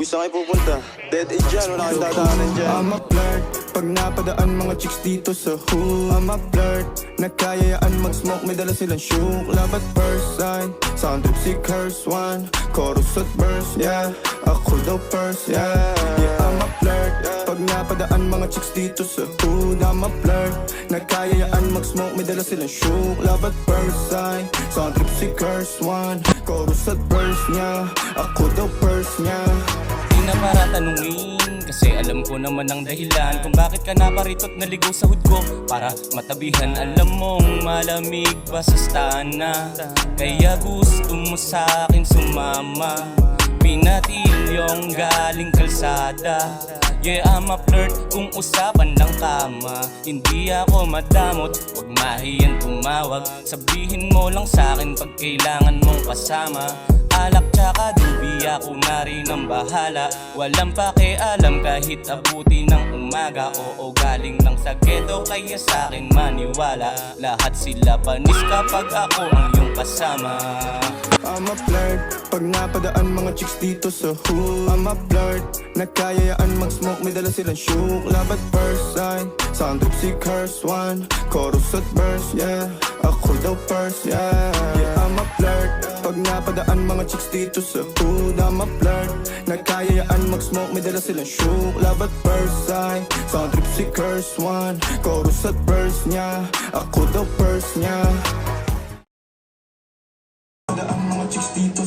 Uy, saan kayo pupunta? Dead end dyan, wala kang dadaanan dyan. I'm a flirt, pag napadaan mga chicks dito sa hood. I'm a flirt, nagkayayaan mag-smoke, may dala silang shook. Love at first sight, sound trip si curse one. Chorus at verse, yeah, ako daw first, yeah. Yeah, I'm a flirt, pag napadaan mga chicks dito sa hood. I'm a flirt, nagkayayaan mag-smoke, may dala silang shook. Love at first sight, sound trip si curse one. Chorus at verse niya, ako daw first niya. Di na para tanungin, kasi alam ko naman ang dahilan kung bakit ka naparito't naligaw sa hood ko. Para matabihan, alam mong malamig pa sa stana, kaya gusto mo sa akin sumama. Pinatilyong galing kalsada. Yeah, I'm a flirt kung usapan ng kama. Hindi ako madamot, wag mahiyang tumawag. Sabihin mo lang sa'kin pag kailangan mong kasama. Alak tsaka dubi, ako na rin ang bahala. Walang pakialam kahit abuti ng umaga. Oo, galing lang sa ghetto kaya sa'kin maniwala. Lahat sila panis kapag ako ang iyong kasama. I'm a flirt, pag napadaan mga chicks dito sa hood. I'm a flirt, nagkayayaan mag-smoke, may dala silang shook. Love at first sight, sound trip si curse one. Chorus at verse, yeah, ako daw first, yeah. Yeah, I'm a flirt, pag napadaan mga chicks dito sa hood. I'm a flirt, nagkayayaan mag-smoke, may dala silang shook. Love at first sight, sound trip si curse one. Chorus at verse niya, ako daw first niya. Ang mga chicks dito